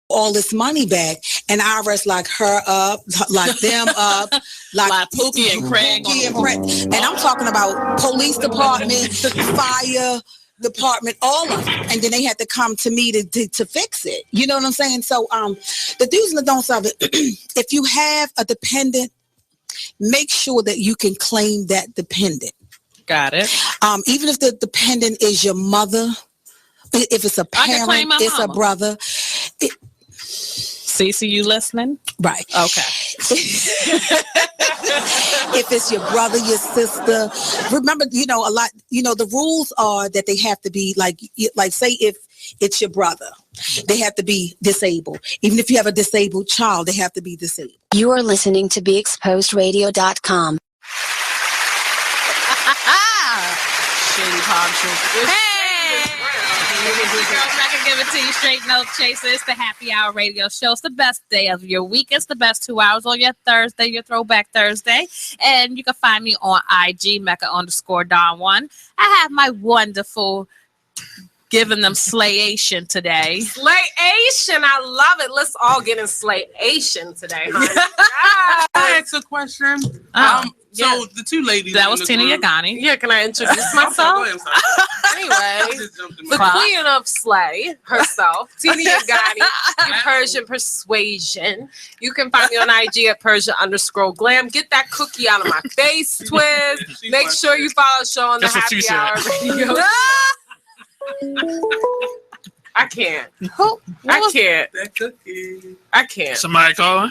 all this money back, and IRS lock her up, lock them up, like Pookie and Craig. And I'm talking about police department, fire department, all of them, and then they had to come to me to fix it. You know what I'm saying? So the do's and the don'ts of it. If you have a dependent, make sure that you can claim that dependent. Got it. Even if the dependent is your mother, if it's a parent, it's a brother. Cece, you listening? Right. Okay. If it's your brother, your sister, remember, a lot, the rules are that they have to be like say if it's your brother, they have to be disabled. Even if you have a disabled child, they have to be disabled. You are listening to BeExposedRadio.com. Shady palm trees. Hey! I can give it to you straight, no chaser. It's the Happy Hour Radio Show. It's the best day of your week. It's the best 2 hours on your Thursday, your Throwback Thursday. And you can find me on IG, Mecca_Don1. I have my wonderful giving them slayation today. Slayation, I love it. Let's all get in slayation today, honey. I asked a question. So the two ladies. That was Tina Yagani. Yeah, can I introduce myself? Anyway, the queen of slay herself, Tina Yagani, Persian Persuasion. You can find me on IG at Persia_glam. Get that cookie out of my face, Twist. Make sure you follow the show on the Happy Hour Radio. I can't. I can't. Somebody calling?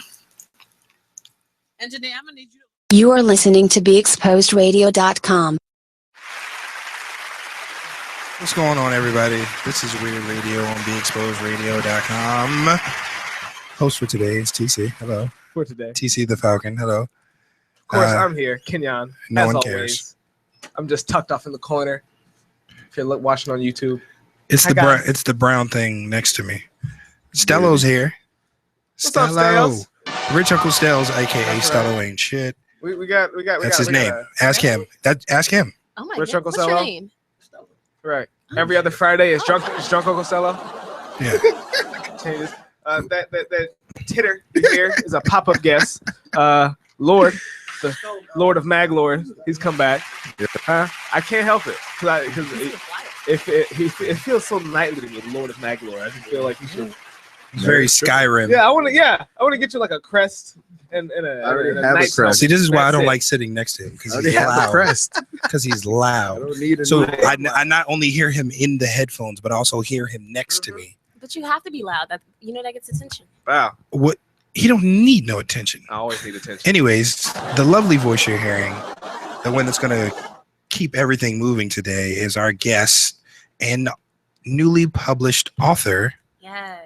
Engineer, I'm gonna need you. You are listening to BeExposedRadio.com. What's going on, everybody? This is Weird Radio on BeExposedRadio.com. Host for today is TC. Hello. For today. TC the Falcon. Hello. Of course, I'm here. Kenyon. No as one always. cares. I'm just tucked off in the corner. If you're watching on YouTube. It's the brown thing next to me. Stello's here. What's up, Stello? Rich Uncle Stell's, aka Stello ain't shit. We got. That's his name. Ask him. Ask him. Oh my Rich God. Uncle What's your name? Right. Every other Friday is drunk Uncle Stello. Yeah. Changes. That titter here is a pop-up guest. Lord, the Lord of Maglord. He's come back. I can't help it because it feels so knightly to me, Lord of Maglord. I just feel like you should. It's very Skyrim. Yeah, I want to get you like a crest and a night crest. See, this is why I don't like sitting next to him because he's loud. Because he's loud. So I not only hear him in the headphones, but also hear him next to me. But you have to be loud. That gets attention. Wow. What? He don't need no attention. I always need attention. Anyways, the lovely voice you're hearing, the one that's gonna keep everything moving today, is our guest and newly published author. Yes.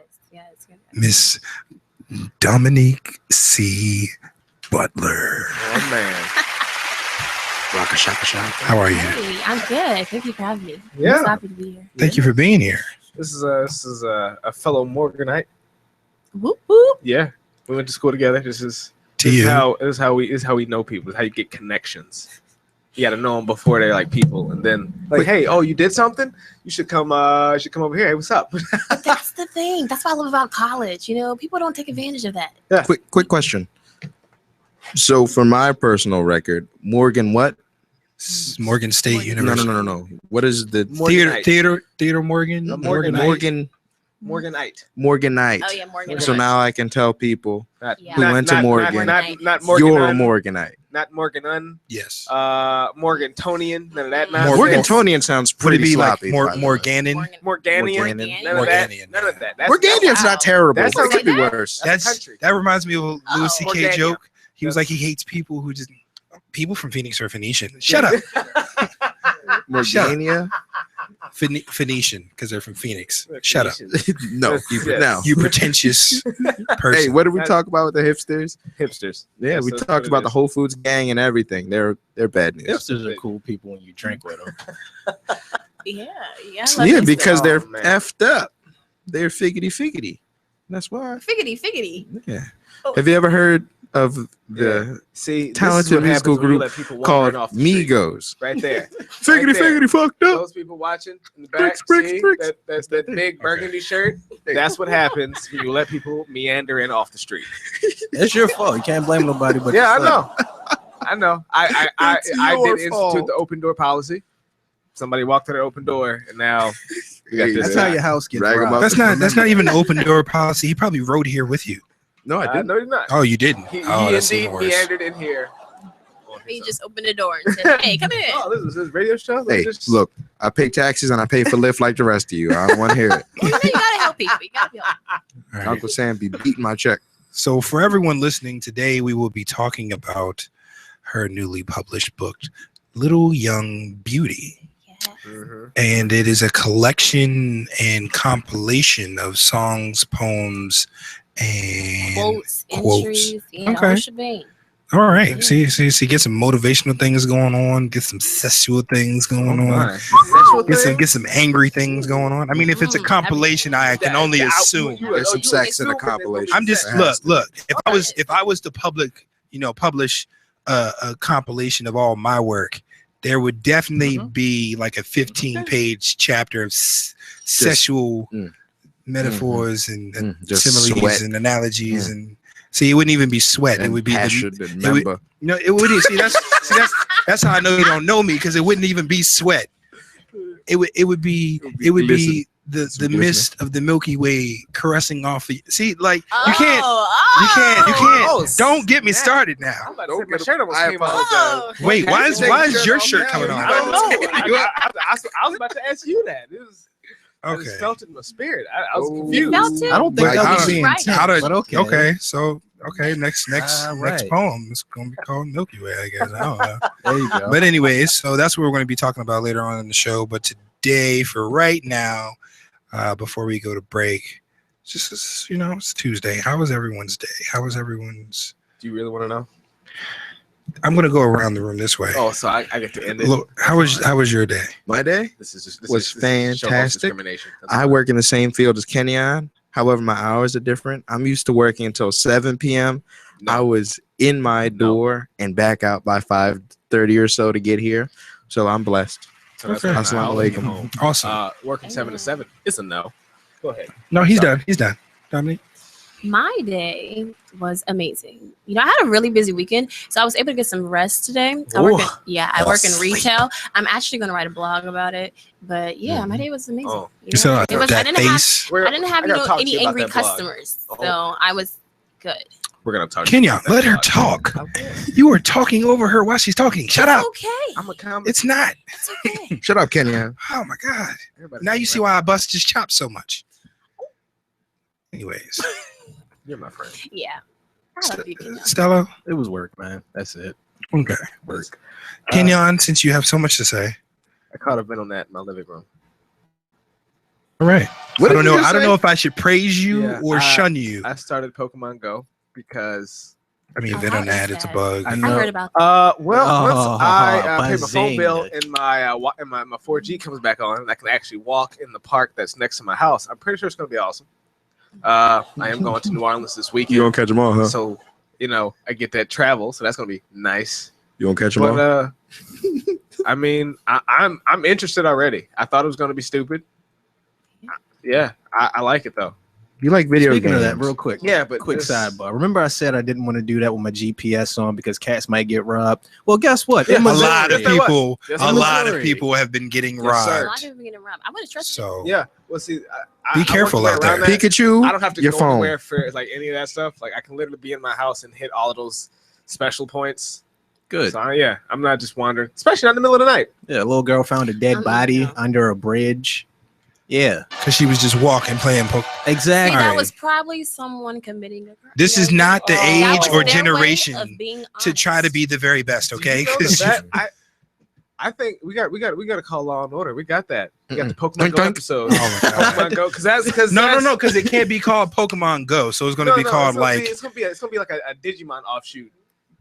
Miss Dominique C. Butler. Oh man. Rocka shaka shaka. How are you? Hey, I'm good. Thank you for having me. Yeah. I'm happy to be here. Thank you for being here. This is a fellow Morganite. Whoop whoop. Yeah. We went to school together. This is how we know people. This is how you get connections. You got to know them before they're like people, and then hey, oh, you did something? You should come. Come over here. Hey, what's up? But that's the thing. That's what I love about college. People don't take advantage of that. Yeah. Quick question. So, for my personal record, Morgan, what? Morgan State University. No. What is the Theater Morgan? Morganite. Morganite. Oh yeah, Morganite. So now I can tell people Yeah. who went to Morgan. Not Morganite. You're a Morganite. Not Morganon. Yes. Morgantonian. None of that. Morgantonian sounds Would it pretty be sloppy. like Morganan? Morganian. None of that. None of that. Morganian's not terrible. That It could be worse. That reminds me of a Louis C.K. joke. He was like, he hates people who just people from Phoenix are Phoenician. Shut up. Morgania. Phoenician because they're from Phoenix. Shut up. No, you pretentious person. Hey, what did we talk about with the hipsters? Hipsters. Yeah, we talked about the Whole Foods gang and everything. They're bad news. Hipsters are cool people when you drink with them. Yeah, because they're effed up. They're figgity. That's why. Figgity. Yeah. Have you ever heard of the See, talented musical group called Migos. Right there. Figgity fucked up. Those people watching in the back, see that's that big burgundy shirt. That's what happens when you let people meander in off the street. It's your fault. You can't blame nobody but yeah, yourself. I know. I did institute the open door policy. Somebody walked through the open door, and now we got this. That's how your house gets robbed. That's not even an open door policy. He probably rode here with you. No, I didn't. No, he's not. Oh, you didn't. He that's indeed even worse. meandered in here. He just opened the door and said, "Hey, come in." Oh, this is his radio show. Hey, look, I pay taxes and I pay for Lyft like the rest of you. I don't want to hear it. Well, you gotta help people. You gotta help. All right. Uncle Sam be beating my check. So for everyone listening today, we will be talking about her newly published book, Little Young Beauty. And it is a collection and compilation of songs, poems, and quotes. Entries, okay. All right. See, get some motivational things going on. Get some sexual things going on. Get some angry things going on. I mean, if it's a compilation, I can only assume there's some sex in a compilation. I'm just look. If I was to publish a compilation of all my work, there would definitely be like a 15-page chapter of sexual metaphors and similes sweat. And analogies and see, it wouldn't even be sweat. And it would be it that's how I know you don't know me, because it wouldn't even be sweat. It would be the mist of the Milky Way caressing off of you. See, like you can't. Don't get me started now. I'm about to say my shirt almost came off. Wait, why is your shirt coming on? I don't know. I was about to ask you that. It was. I just felt it in my spirit. I was confused. I don't think that was being intense, okay. So next poem is gonna be called Milky Way, I guess. I don't know. There you go. But anyways, so that's what we're going to be talking about later on in the show. But today, for right now, before we go to break, just it's Tuesday. How was everyone's day? How was everyone's? Do you really want to know? I'm going to go around the room this way. Oh, so I get to end it. Look, how was your day? My day was fantastic. That's I work in the same field as Kenyon. However, my hours are different. I'm used to working until 7 p.m. I was in my door and back out by 5:30 or so to get here. So I'm blessed. So that's Assalamu alaikum. Awesome. Working 7 to 7 is a no. Go ahead. No, he's done. He's done. Dominique? My day was amazing. I had a really busy weekend, so I was able to get some rest today. I work in retail. I'm actually going to write a blog about it. But yeah, my day was amazing. I didn't have any angry customers, so I was good. We're gonna talk. Kenyon, let her talk. You were talking over her while she's talking. Shut up. Okay. I'm a comic. It's not. It's okay. Shut up, Kenyon. Oh my God. Now you see why I bust his chops so much. Anyways. You're my friend. Yeah. I love you, Kenyon. Stello? It was work, man. That's it. Okay. Work. Kenyon, since you have so much to say. I caught a on that in my living room. All right. I don't know if I should praise you or shun you. I started Pokemon Go because it's a bug. I heard about that. Once I pay my phone bill and my 4G comes back on, and I can actually walk in the park that's next to my house. I'm pretty sure it's gonna be awesome. I am going to New Orleans this weekend. You gonna catch them all, huh? So I get that travel, so that's gonna be nice. You gonna catch them all? I'm interested already. I thought it was gonna be stupid. Yeah, I like it though. You like video Speaking games? of that, real quick. Yeah, but quick sidebar. Remember, I said I didn't want to do that with my GPS on because cats might get robbed. Well, guess what? A lot of people have been getting robbed. A lot of people getting robbed. I would have trusted. So yeah, well, see, be careful out there. Pikachu, I don't have to your go phone. anywhere for any of that stuff. Like I can literally be in my house and hit all of those special points. Good. So I'm not just wandering, especially not in the middle of the night. Yeah, a little girl found a dead body under a bridge. Yeah, because she was just walking, playing Pokemon. Exactly. See, that was probably someone committing a crime. This is not the age or generation to try to be the very best. Okay, I think we got to call Law and Order. We got that. We got the Pokemon Go episode. Oh my God. Pokemon Go, because it can't be called Pokemon Go. So it's going to be called it's gonna be like a Digimon offshoot.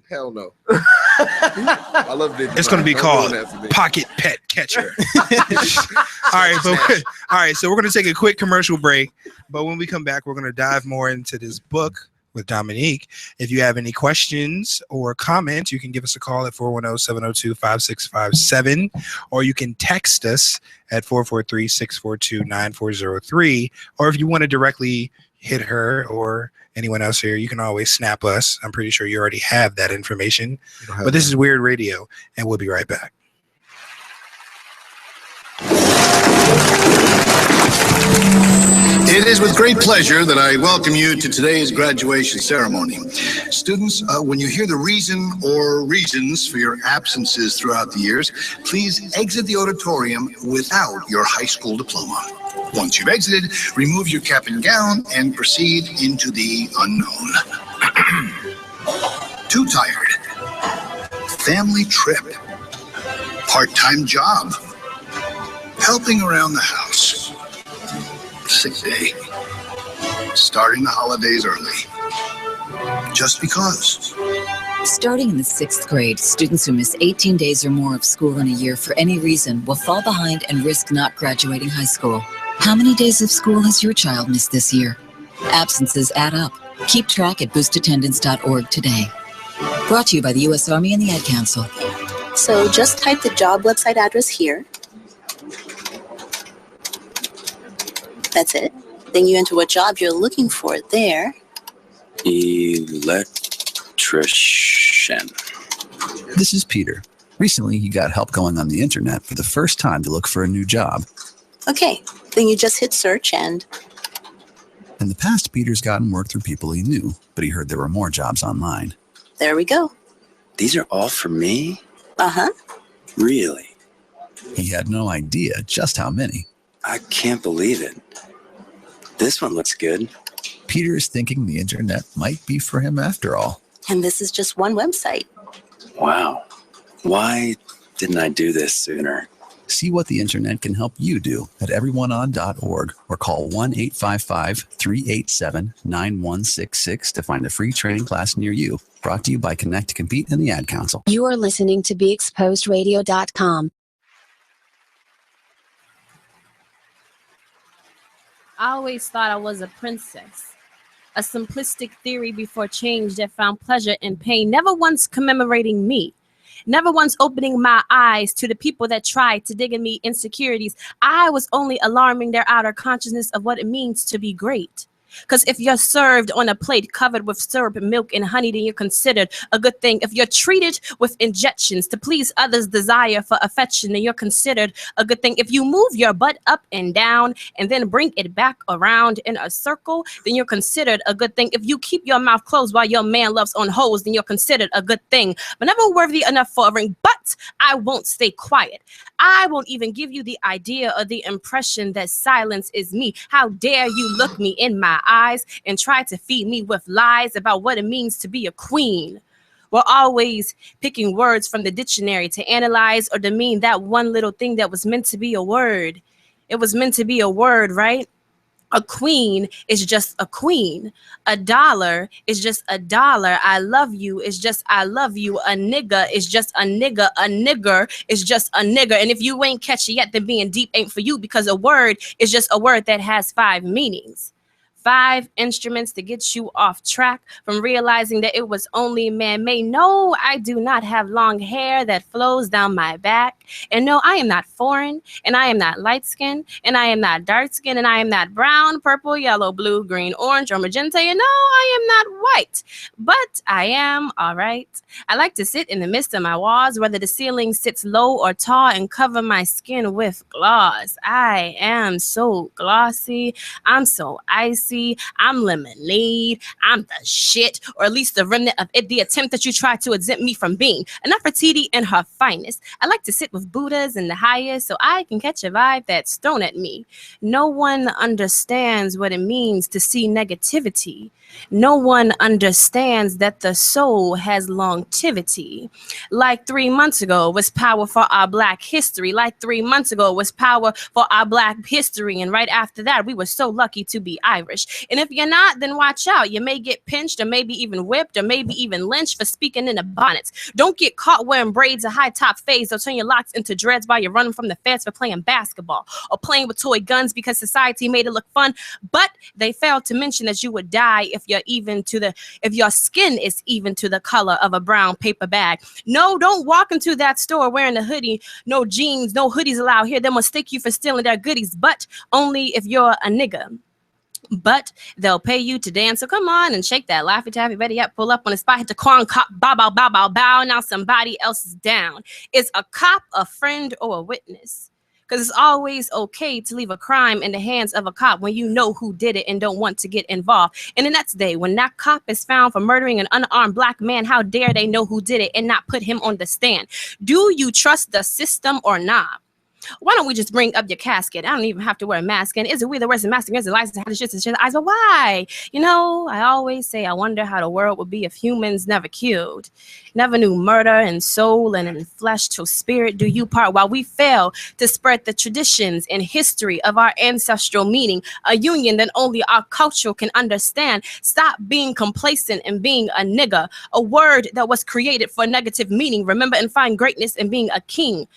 Hell no. I love Digimon. It's going to be called Pocket Pet Catcher. All right. So we're going to take a quick commercial break. But when we come back, we're going to dive more into this book, with Dominique. If you have any questions or comments, you can give us a call at 410-702-5657, or you can text us at 443-642-9403. Or if you want to directly hit her or anyone else here, you can always snap us. I'm pretty sure you already have that information. But this is Weird Radio, and we'll be right back. It is with great pleasure that I welcome you to today's graduation ceremony. Students, when you hear the reason or reasons for your absences throughout the years, please exit the auditorium without your high school diploma. Once you've exited, remove your cap and gown and proceed into the unknown. Too tired. Family trip. Part-time job. Helping around the house. Sick day. Starting the holidays early. Just because. Starting in the 6th grade, students who miss 18 days or more of school in a year for any reason will fall behind and risk not graduating high school. How many days of school has your child missed this year? Absences add up. Keep track at boostattendance.org today. Brought to you by the U.S. Army and the Ad Council. So just type the job website address here. That's it. Then you enter what job you're looking for there. Electrician. This is Peter. Recently, he got help going on the internet for the first time to look for a new job. Okay, then you just hit search and... In the past, Peter's gotten work through people he knew, but he heard there were more jobs online. There we go. These are all for me? Uh-huh. Really? He had no idea just how many. I can't believe it. This one looks good. Peter is thinking the internet might be for him after all. And this is just one website. Wow. Why didn't I do this sooner? See what the internet can help you do at everyoneon.org or call 1-855-387-9166 to find a free training class near you. Brought to you by Connect to Compete and the Ad Council. You are listening to BeExposedRadio.com. I always thought I was a princess. A simplistic theory before change that found pleasure in pain, never once commemorating me. Never once opening my eyes to the people that tried to dig in me insecurities. I was only alarming their outer consciousness of what it means to be great. Because if you're served on a plate covered with syrup, milk, and honey, then you're considered a good thing. If you're treated with injections to please others' desire for affection, then you're considered a good thing. If you move your butt up and down and then bring it back around in a circle, then you're considered a good thing. If you keep your mouth closed while your man loves on hoes, then you're considered a good thing. But never worthy enough for a ring. But I won't stay quiet. I won't even give you the idea or the impression that silence is me. How dare you look me in my eyes and try to feed me with lies about what it means to be a queen. We're always picking words from the dictionary to analyze or demean that one little thing that was meant to be a word. It was meant to be a word, right? A queen is just a queen. A dollar is just a dollar. I love you is just I love you. A nigga is just a nigga. A nigger is just a nigger. And if you ain't catch it yet, then being deep ain't for you, because a word is just a word that has 5 meanings. 5 instruments to get you off track from realizing that it was only man-made. No, I do not have long hair that flows down my back. And no, I am not foreign, and I am not light-skinned, and I am not dark-skinned, and I am not brown, purple, yellow, blue, green, orange, or magenta. And no, I am not white, but I am all right. I like to sit in the midst of my walls, whether the ceiling sits low or tall, and cover my skin with gloss. I am so glossy. I'm so icy. I'm lemonade. I'm the shit, or at least the remnant of it, the attempt that you try to exempt me from being. Enough for TD in her finest. I like to sit with Buddhas in the highest so I can catch a vibe that's thrown at me. No one understands what it means to see negativity. No one understands that the soul has longevity. Like 3 months ago was power for our Black history. Like 3 months ago was power for our Black history. And right after that, we were so lucky to be Irish. punished. And if you're not, then watch out. You may get pinched or maybe even whipped or maybe even lynched for speaking in the bonnets. Don't get caught wearing braids or high top fades. They'll turn your locks into dreads while you're running from the feds for playing basketball or playing with toy guns because society made it look fun. But they failed to mention that you would die if your skin is even to the color of a brown paper bag. No, don't walk into that store wearing a hoodie. No jeans, no hoodies allowed here. They'll mistake you for stealing their goodies, but only if you're a nigga. But they'll pay you to dance. So come on and shake that Laffy Taffy. Better yet, pull up on the spot, hit the corn cop, bow, bow, bow, bow, bow. Now somebody else is down. Is a cop a friend or a witness? Because it's always okay to leave a crime in the hands of a cop when you know who did it and don't want to get involved. And the next day, when that cop is found for murdering an unarmed black man, how dare they know who did it and not put him on the stand? Do you trust the system or not? Why don't we just bring up your casket? I don't even have to wear a mask. And is it we the worst mask? Is the license? How the shit is eyes? But why? You know, I always say I wonder how the world would be if humans never killed, never knew murder and soul and in flesh till spirit do you part. While we fail to spread the traditions and history of our ancestral meaning, a union that only our culture can understand. Stop being complacent and being a nigga, a word that was created for negative meaning. Remember and find greatness in being a king.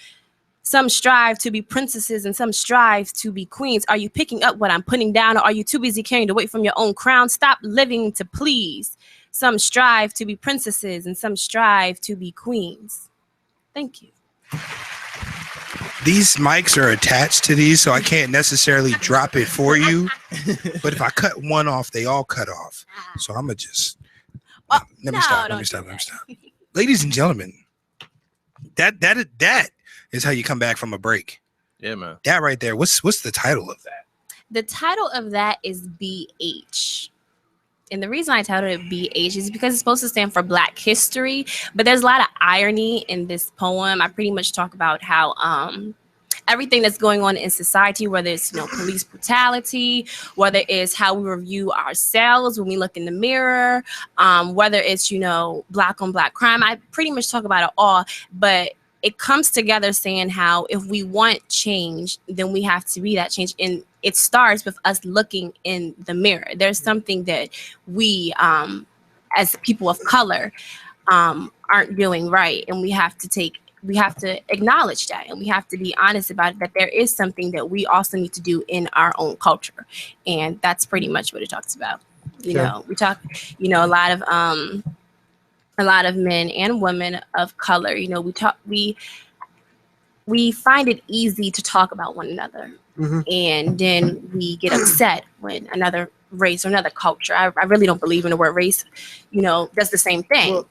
Some strive to be princesses and some strive to be queens. Are you picking up what I'm putting down, or are you too busy carrying the weight from your own crown? Stop living to please. Some strive to be princesses and some strive to be queens. Thank you. These mics are attached to these, so I can't necessarily drop it for you. But if I cut one off, they all cut off. So I'm going to just... Let me stop. Ladies and gentlemen, that is how you come back from a break. Yeah, man. That right there. What's the title of that? The title of that is BH. And the reason I titled it BH is because it's supposed to stand for Black History, but there's a lot of irony in this poem. I pretty much talk about how everything that's going on in society, whether it's police brutality, whether it's how we review ourselves when we look in the mirror, whether it's black on black crime. I pretty much talk about it all, but it comes together saying how if we want change, then we have to be that change. And it starts with us looking in the mirror. There's something that we, as people of color, aren't doing right. And we have to acknowledge that. And we have to be honest about it, that there is something that we also need to do in our own culture. And that's pretty much what it talks about. We talk, a lot of men and women of color, we find it easy to talk about one another. Mm-hmm. And then we get upset when another race or another culture, I really don't believe in the word race, does the same thing.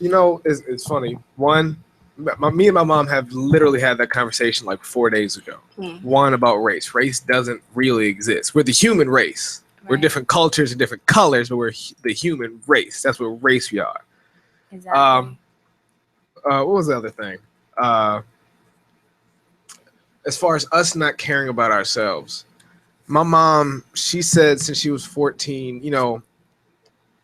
Well, it's funny. One, me and my mom have literally had that conversation like 4 days ago. Mm. One about race. Race doesn't really exist. We're the human race. Right. We're different cultures and different colors, but we're the human race. That's what race we are. Exactly. What was the other thing? As far as us not caring about ourselves, my mom, she said since she was 14,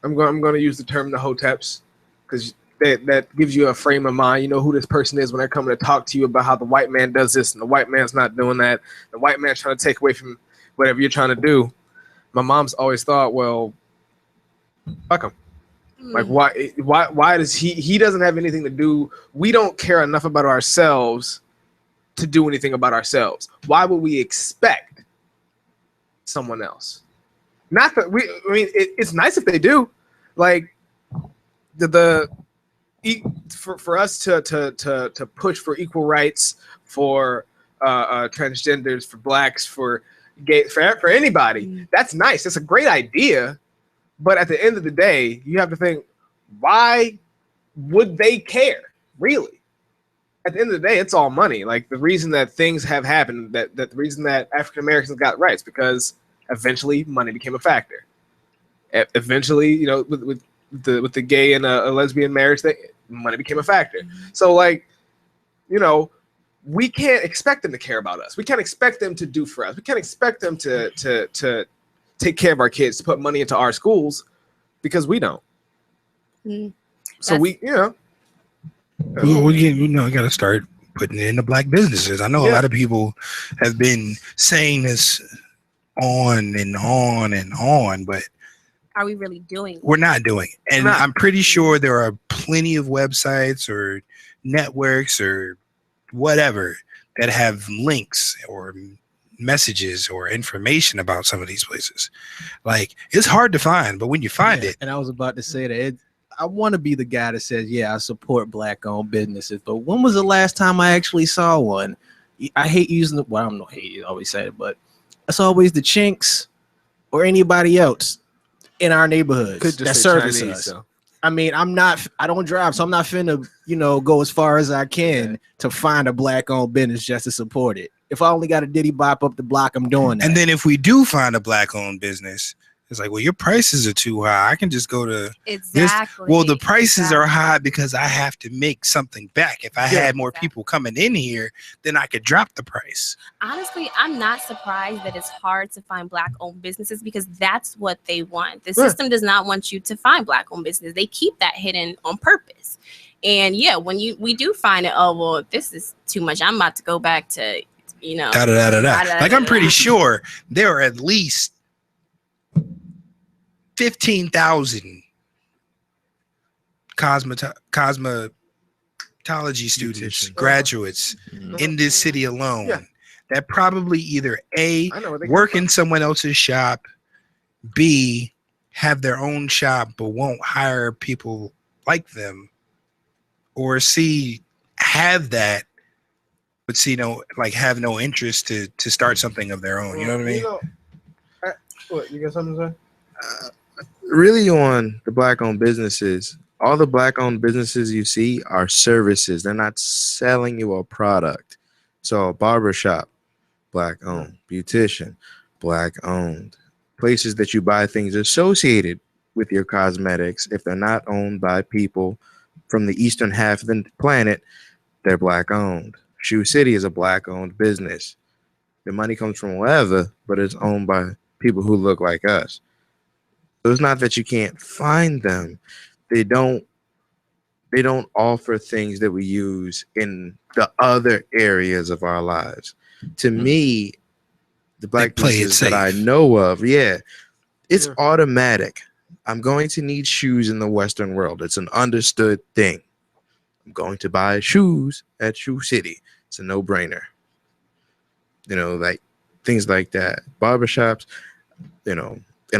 I'm going to use the term the hoteps because that gives you a frame of mind. You know who this person is when they're coming to talk to you about how the white man does this and the white man's not doing that. The white man's trying to take away from whatever you're trying to do. My mom's always thought, well, fuck him. Like why does he doesn't have anything to do? We don't care enough about ourselves to do anything about ourselves. Why would we expect someone else? Not that it's nice if they do. Like for us to push for equal rights for transgenders, for blacks, for gay, for anybody. That's nice. That's a great idea. But at the end of the day, you have to think, why would they care? Really? At the end of the day, it's all money. Like the reason that things have happened, that the reason that African Americans got rights, because eventually money became a factor. Eventually, with the gay and a lesbian marriage, money became a factor. So we can't expect them to care about us. We can't expect them to do for us. We can't expect them to take care of our kids, to put money into our schools, because we don't. So we got to start putting it into black businesses. I know a lot of people have been saying this on and on and on, but are we really doing? We're not doing it. And I'm pretty sure there are plenty of websites or networks or whatever that have links or messages or information about some of these places. Like, it's hard to find, but when you find it. And I was about to say that I want to be the guy that says, yeah, I support black-owned businesses, but when was the last time I actually saw one? I hate using well, I don't know, hate, I always say it, but it's always the Chinks or anybody else in our neighborhoods that service us. So. I mean, I don't drive, so I'm not finna, go as far as I can to find a black-owned business just to support it. If I only got a Diddy Bop up the block, I'm doing that. And then if we do find a black-owned business, it's like, well, your prices are too high. I can just go to exactly. Well, the prices are high because I have to make something back. If I had more people coming in here, then I could drop the price. Honestly, I'm not surprised that it's hard to find black-owned businesses because that's what they want. The system does not want you to find black-owned business. They keep that hidden on purpose. And yeah, when we do find it, oh well, this is too much. I'm about to go back to, Like, I'm pretty sure there are at least 15,000 cosmetology students, graduates in this city alone that probably either A, work in someone else's shop, B, have their own shop but won't hire people like them, or C, have that but have no interest to start something of their own. You know what I mean? What, you got something to say? Really, on the black-owned businesses, all the black-owned businesses you see are services. They're not selling you a product. So a barbershop, black-owned. Beautician, black-owned. Places that you buy things associated with your cosmetics, if they're not owned by people from the eastern half of the planet, they're black-owned. Shoe City is a black-owned business. The money comes from wherever, but it's owned by people who look like us. So it's not that you can't find them. They don't offer things that we use in the other areas of our lives. To me, the black businesses that I know of, it's automatic. I'm going to need shoes in the Western world. It's an understood thing. I'm going to buy shoes at Shoe City. It's a no-brainer. Like things like that. Barbershops, in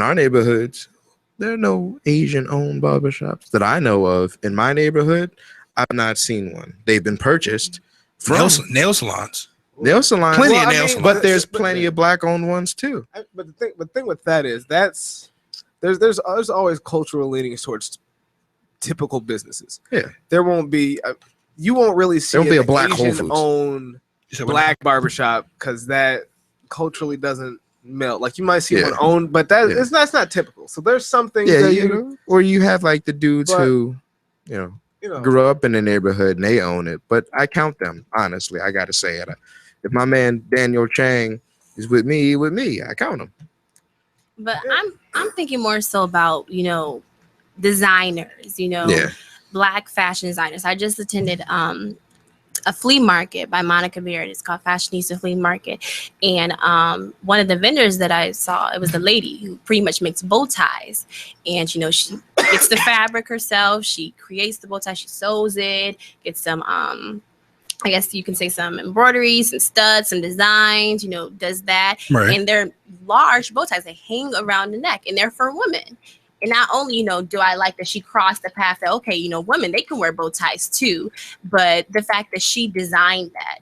our neighborhoods, there are no Asian-owned barbershops that I know of. In my neighborhood, I've not seen one. They've been purchased from nail salons. Nail salons. Plenty of nail salons. But there's plenty of black-owned ones too. But the thing with that is there's always cultural leanings towards typical businesses. Yeah, there won't be. You won't really see. There won't be a black Whole Foods. Asian-owned black barbershop because that culturally doesn't melt. Like you might see one owned, but that's not typical. So there's something or you have like the dudes who grew up in the neighborhood and they own it, but I count them. Honestly, I gotta say it. If my man Daniel Chang is with me, I count him. But I'm thinking more so about designers, black fashion designers. I just attended a flea market by Monica Beard. It's called Fashionista Flea Market. And one of the vendors that I saw, it was a lady who pretty much makes bow ties. And, she gets the fabric herself. She creates the bow tie. She sews it, gets some, I guess you can say some embroidery, some studs, some designs, does that. Right. And they're large bow ties. They hang around the neck and they're for women. And not only, do I like that she crossed the path that, okay, women, they can wear bow ties too. But the fact that she designed that,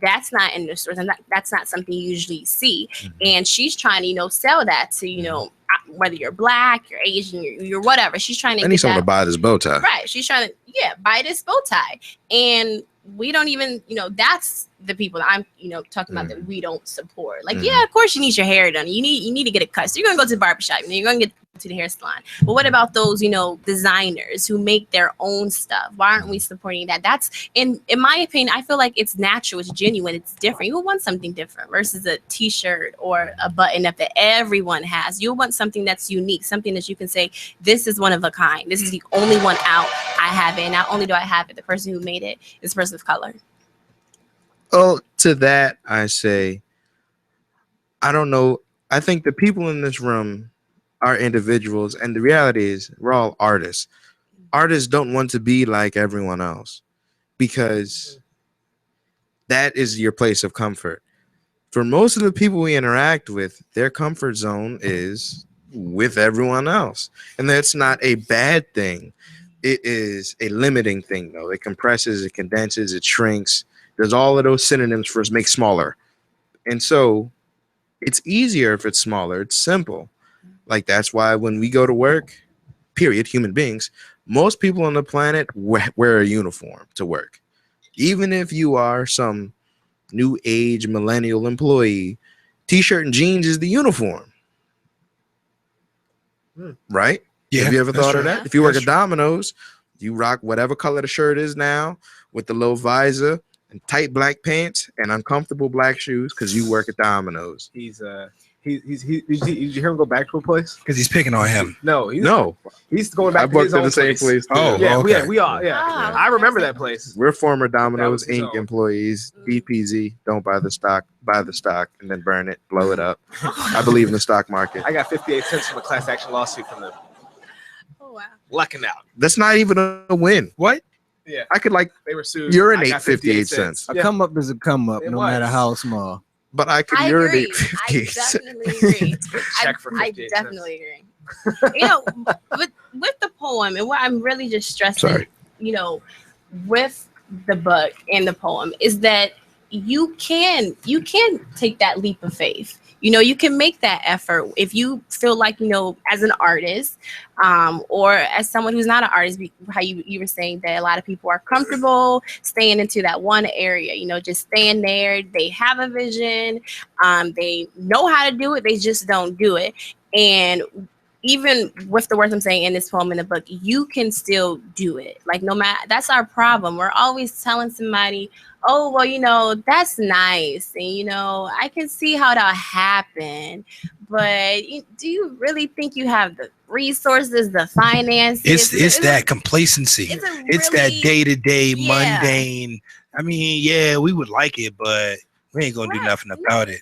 that's not in the stores. And that's not something you usually see. And she's trying to, sell that to, whether you're black, you're Asian, you're whatever. She's trying to I need someone to buy this bow tie. Right. She's trying to, buy this bow tie. And we don't even, that's the people that I'm, talking about that we don't support. Like, yeah, of course you need your hair done. You need to get it cut. So you're going to go to the barbershop and you're going to get to the hair salon. But what about those, designers who make their own stuff? Why aren't we supporting that? That's, in my opinion, I feel like it's natural, it's genuine, it's different. You want something different versus a t-shirt or a button up that everyone has. You want something that's unique, something that you can say, this is one of a kind. This is the only one out. I have it. Not only do I have it, the person who made it is a person of color. Oh, to that, I say, I don't know. I think the people in this room are individuals, and the reality is we're all artists. Artists don't want to be like everyone else because that is your place of comfort. For most of the people we interact with, their comfort zone is with everyone else. And that's not a bad thing. It is a limiting thing, though. It compresses, it condenses, it shrinks. There's all of those synonyms for make smaller. And so it's easier if it's smaller. It's simple. Like, that's why when we go to work, period, human beings, most people on the planet wear a uniform to work. Even if you are some new age millennial employee, t-shirt and jeans is the uniform. Right? Yeah. Have you ever thought true. of that? If you work at Domino's, you rock whatever color the shirt is now with the low visor and tight black pants and uncomfortable black shoes because you work at Domino's. Did you hear him go back to a place? Because he's picking on him. No. He's going back I to worked his at own the same place. Too. Oh, yeah, okay. we all. Yeah, I remember that place. We're former Domino's was his Inc. own. employees. DPZ, don't buy the stock and then burn it, blow it up. I believe in the stock market. I got 58 cents from a class action lawsuit from them. Oh wow. Lucking out. That's not even a win. What? Yeah. I could They were sued. urinate I got 58 cents. A come up is a come up, It no was. matter how small. But I could I urinate agree. 58 I cents. definitely agree. Check for I 58 definitely agree. You know, with the poem, and what I'm really just stressing, Sorry. you know, with the book and the poem is that you can take that leap of faith. You know, you can make that effort if you feel like, you know, as an artist, or as someone who's not an artist, how you were saying that a lot of people are comfortable staying into that one area, you know, just staying there. They have a vision. They know how to do it. They just don't do it. And even with the words I'm saying in this poem in the book, you can still do it. Like, no matter, that's our problem. We're always telling somebody, oh, well, you know, that's nice. And, you know, I can see how that'll happen. But do you really think you have the resources, the finances? It's that complacency. It's that day-to-day mundane. I mean, yeah, we would like it, but we ain't gonna do nothing about it.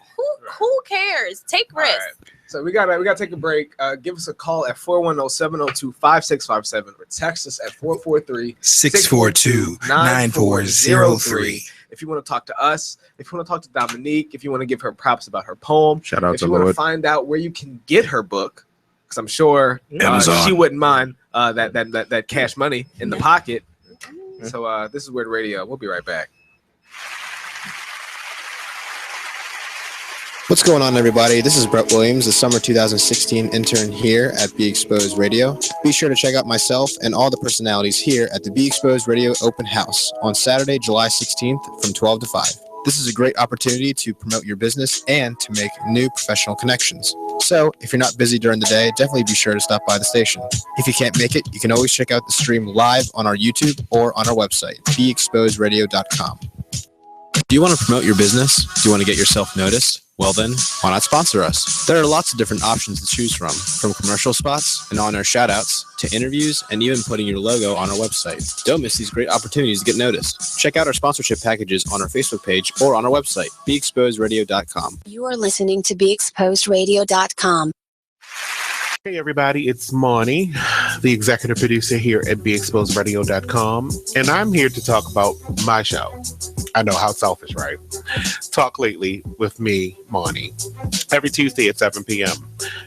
Who cares? Take risks. Right. So we gotta take a break. Give us a call at 410-702-5657 or text us at 443-642-9403. If you want to talk to us, if you want to talk to Dominique, if you want to give her props about her poem, shout out if to you want to Lord. find out where you can get her book, because I'm sure Amazon. she wouldn't mind that cash money in the pocket. So this is Weird Radio. We'll be right back. What's going on, everybody? This is Brett Williams, the summer 2016 intern here at Be Exposed Radio. Be sure to check out myself and all the personalities here at the Be Exposed Radio Open House on Saturday, July 16th from 12 to 5. This is a great opportunity to promote your business and to make new professional connections. So if you're not busy during the day, definitely be sure to stop by the station. If you can't make it, you can always check out the stream live on our YouTube or on our website, beexposedradio.com. Do you want to promote your business? Do you want to get yourself noticed? Well then, why not sponsor us? There are lots of different options to choose from commercial spots and on-air shout-outs to interviews and even putting your logo on our website. Don't miss these great opportunities to get noticed. Check out our sponsorship packages on our Facebook page or on our website, beexposedradio.com. You are listening to beexposedradio.com. Hey everybody, it's Monty, the executive producer here at BeExposedRadio.com, and I'm here to talk about my show. I know, how selfish, right? Talk Lately with me, Monty, every Tuesday at 7 p.m.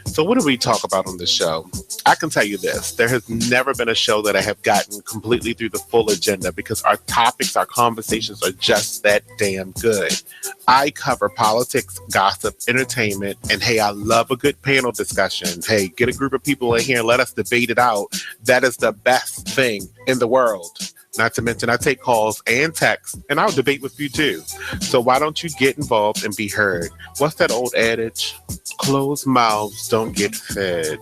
So what do we talk about on this show? I can tell you this, there has never been a show that I have gotten completely through the full agenda because our topics, our conversations are just that damn good. I cover politics, gossip, entertainment, and hey, I love a good panel discussion. Hey, get a group of people in here and let us debate it out. That is the best thing in the world. Not to mention, I take calls and texts, and I'll debate with you too. So why don't you get involved and be heard? What's that old adage? Closed mouths don't get fed.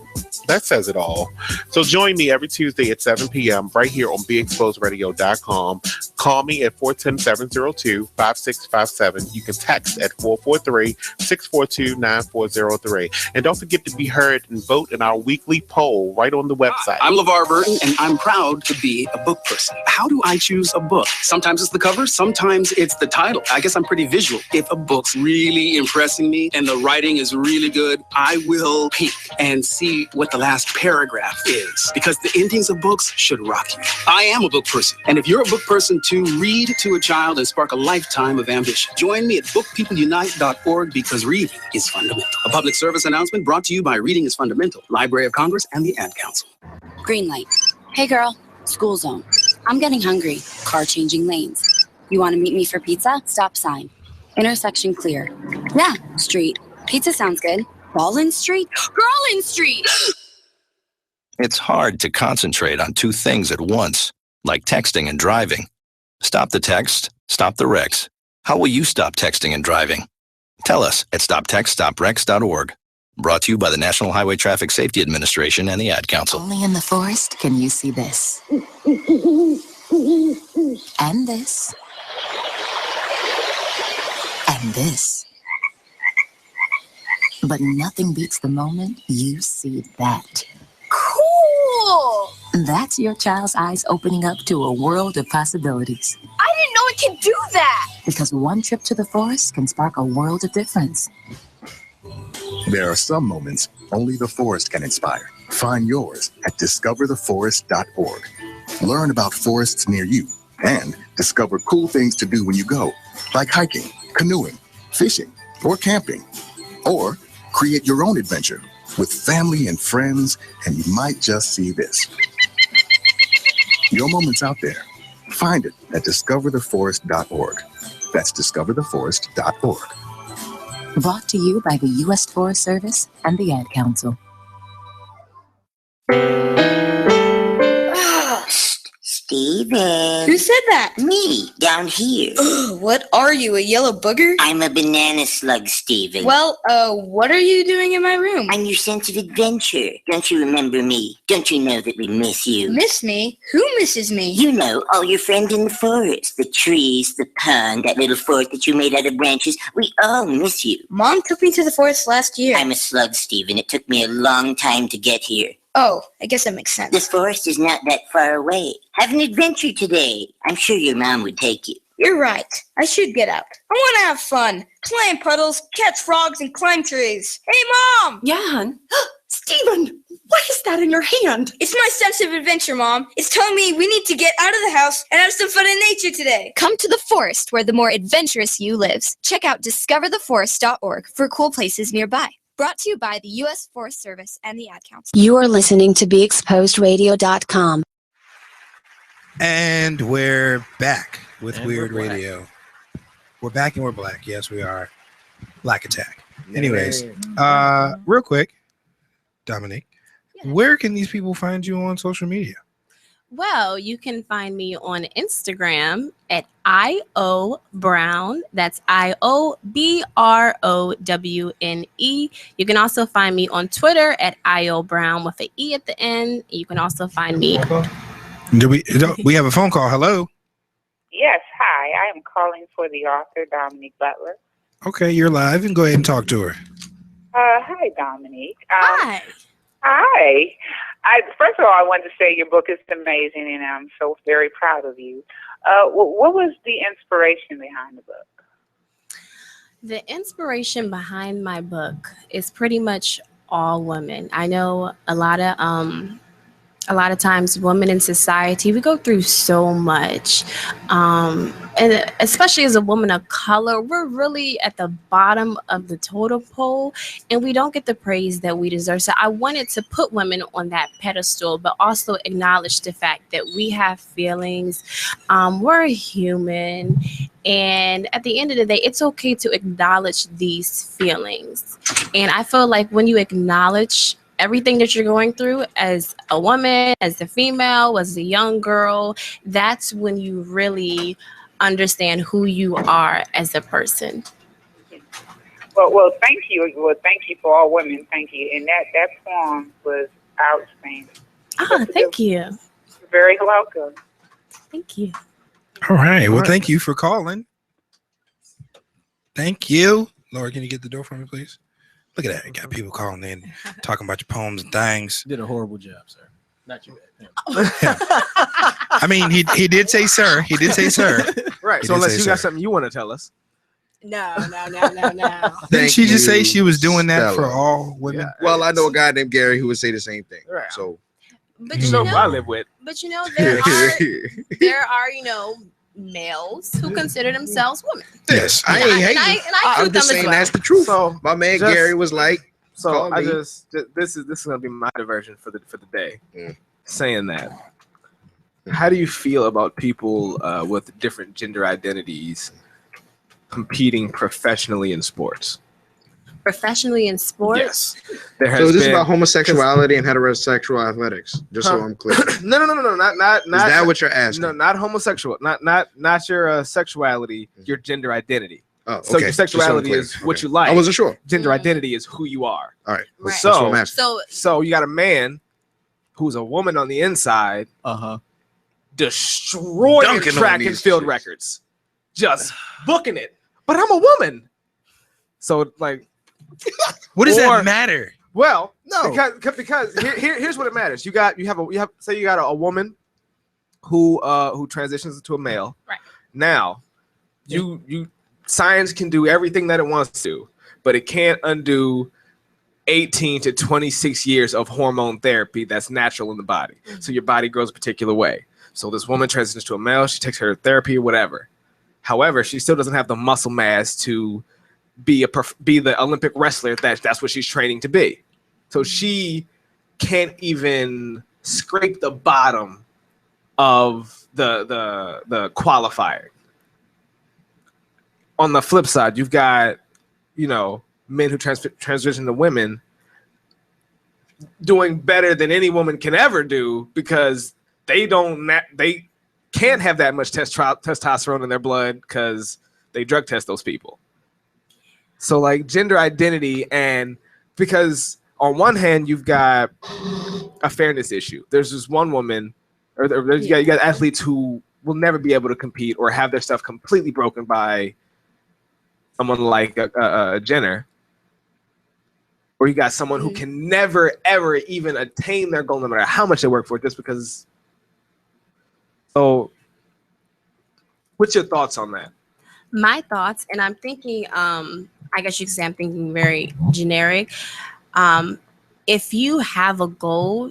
That says it all. So join me every Tuesday at 7 p.m. right here on BeExposedRadio.com. Call me at 410-702-5657. You can text at 443-642-9403. And don't forget to be heard and vote in our weekly poll right on the website. I'm LeVar Burton, and I'm proud to be a book person. How how do I choose a book? Sometimes it's the cover, sometimes it's the title. I guess I'm pretty visual. If a book's really impressing me and the writing is really good, I will peek and see what the last paragraph is, because the endings of books should rock you. I am a book person, and if you're a book person too, read to a child and spark a lifetime of ambition. Join me at bookpeopleunite.org, because reading is fundamental. A public service announcement brought to you by Reading is Fundamental, Library of Congress, and the Ad Council. Green light. Hey girl, school zone. I'm getting hungry. Car changing lanes. You want to meet me for pizza? Stop sign. Intersection clear. Yeah, street. Pizza sounds good. Ballin Street? Girlin Street! It's hard to concentrate on two things at once, like texting and driving. Stop the text, stop the wrecks. How will you stop texting and driving? Tell us at stoptextstopwrecks.org. Brought to you by the National Highway Traffic Safety Administration and the Ad Council. Only in the forest can you see this. And this. And this. But nothing beats the moment you see that. Cool! That's your child's eyes opening up to a world of possibilities. I didn't know it could do that! Because one trip to the forest can spark a world of difference. There are some moments only the forest can inspire. Find yours at discovertheforest.org. Learn about forests near you and discover cool things to do when you go, like hiking, canoeing, fishing, or camping. Or create your own adventure with family and friends, and you might just see this. Your moment's out there. Find it at discovertheforest.org. That's discovertheforest.org. Brought to you by the U.S. Forest Service and the Ad Council. Steven. Who said that? Me, down here. What are you, a yellow booger? I'm a banana slug, Steven. Well, what are you doing in my room? I'm your sense of adventure. Don't you remember me? Don't you know that we miss you? Miss me? Who misses me? You know, all your friends in the forest. The trees, the pond, that little fort that you made out of branches. We all miss you. Mom took me to the forest last year. I'm a slug, Steven. It took me a long time to get here. Oh, I guess that makes sense. This forest is not that far away. Have an adventure today. I'm sure your mom would take you. You're right. I should get out. I want to have fun. Play in puddles, catch frogs, and climb trees. Hey, Mom! Yeah, hon? Steven, what is that in your hand? It's my sense of adventure, Mom. It's telling me we need to get out of the house and have some fun in nature today. Come to the forest where the more adventurous you lives. Check out discovertheforest.org for cool places nearby. Brought to you by the U.S. Forest Service and the Ad Council. You are listening to BeExposedRadio.com. And we're back with And Weird we're black. Radio. We're back and we're black. Yes, we are. Black Attack. Yeah. Anyways, real quick, Dominique, where can these people find you on social media? Well, you can find me on Instagram at IO Brown. That's IOBROWNE. You can also find me on Twitter at IO Brown with an E at the end. You can also find me. We have a phone call. Hello. Yes, hi. I am calling for the author, Dominique Butler. Okay, you're live, and go ahead and talk to her. Hi, Dominique. Hi. Hi. First of all, I wanted to say your book is amazing, and I'm so very proud of you. What was the inspiration behind the book? The inspiration behind my book is pretty much all women. I know a lot of times women in society, we go through so much. And especially as a woman of color, we're really at the bottom of the totem pole and we don't get the praise that we deserve. So I wanted to put women on that pedestal, but also acknowledge the fact that we have feelings. We're human. And at the end of the day, it's okay to acknowledge these feelings. And I feel like when you acknowledge everything that you're going through as a woman, as a female, as a young girl, that's when you really understand who you are as a person. Well, thank you. Well, thank you for all women. Thank you. And that poem was outstanding. Thank you. You're very welcome. Thank you. All right. Well, thank you for calling. Thank you. Laura, can you get the door for me, please? Look at that. You got people calling in, talking about your poems and things. You did a horrible job, sir. Not you. I mean, he did say sir. He did say sir. Right. He So did unless say you got sir. something you want to tell us. No. Didn't she just say she was doing that for Stello. all women? Well, I know a guy named Gary who would say the same thing. Right. So But You know who I live with. But there are males who consider themselves women. yes, I And ain't I- and hating. I- and I I'm include just them as saying well. that's the truth. So my man just- Gary was like, So call I me. this is gonna be my diversion for the day. Saying that, how do you feel about people with different gender identities competing professionally in sports? Professionally in sports. Yes. There has So this is been- about homosexuality and heterosexual athletics. Just so Huh? I'm clear. No, not. Is that what you're asking? No, not homosexual. Not your sexuality. Your gender identity. Oh, So okay. your Just so I'm sexuality clear. is what Okay. you like. I wasn't sure. Gender identity is who you are. All right. Right. That's what I'm asking. So you got a man who's a woman on the inside, destroying Dunking on track and these field chicks. records, just booking it. But I'm a woman, so like, What does or- that matter? Well, No. because here's what it matters. You have say you got a woman who transitions into a male. Right. Now, you science can do everything that it wants to, but it can't undo 18 to 26 years of hormone therapy that's natural in the body. So your body grows a particular way. So this woman transitions to a male, she takes her therapy or whatever. However, she still doesn't have the muscle mass to be the Olympic wrestler that's what she's training to be. So she can't even scrape the bottom of the qualifier. On the flip side, you've got men who transition to women doing better than any woman can ever do because they can't have that much testosterone in their blood because they drug test those people. So like gender identity, and because on one hand you've got a fairness issue. There's this one woman, or you got athletes who will never be able to compete or have their stuff completely broken by someone like a Jenner. Or you got someone who can never, ever even attain their goal no matter how much they work for it, just because. So, what's your thoughts on that? My thoughts, and I'm thinking, I guess you could say I'm thinking very generic. If you have a goal,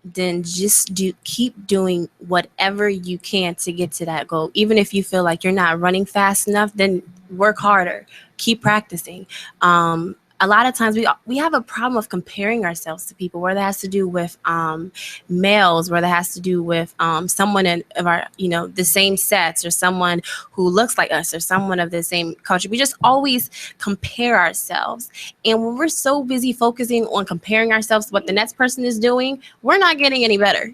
then just keep doing whatever you can to get to that goal. Even if you feel like you're not running fast enough, then work harder, keep practicing. A lot of times we have a problem of comparing ourselves to people, where that has to do with males, where that has to do with someone of our, the same sets, or someone who looks like us, or someone of the same culture. We just always compare ourselves. And when we're so busy focusing on comparing ourselves to what the next person is doing, we're not getting any better.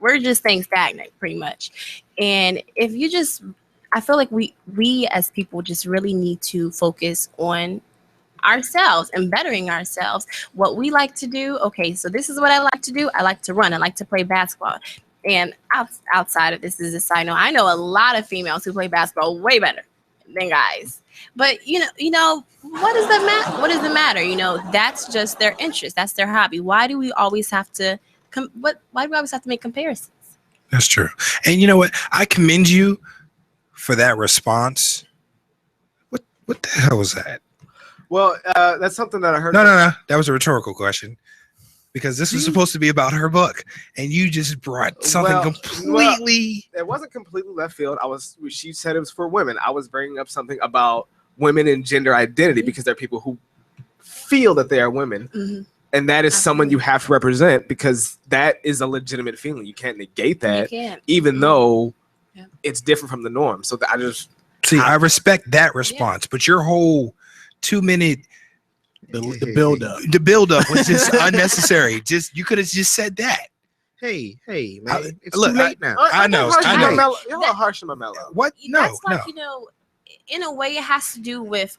We're just staying stagnant pretty much. And if you I feel like we as people just really need to focus on ourselves and bettering ourselves, what we like to do. Okay, so this is what I like to do. I like to run. I like to play basketball. And outside of this is a side note, I know a lot of females who play basketball way better than guys. But what does that matter? What does it matter? That's just their interest. That's their hobby. Why do we always have to why do we always have to make comparisons? That's true. And you know what? I commend you for that response. What the hell was that? Well, that's something that I heard. No. That was a rhetorical question, because this was supposed to be about her book, and you just brought something completely. It wasn't completely left field. She said it was for women. I was bringing up something about women and gender identity, because there are people who feel that they are women, and that is someone you have to represent, because that is a legitimate feeling. You can't negate that, even though it's different from the norm. So I just I respect that response, but your whole 2-minute the build up was just unnecessary. You could have just said that. Hey, man, it's look, too late now. I know. You're a harsh on my mellow. What? That's like, in a way, it has to do with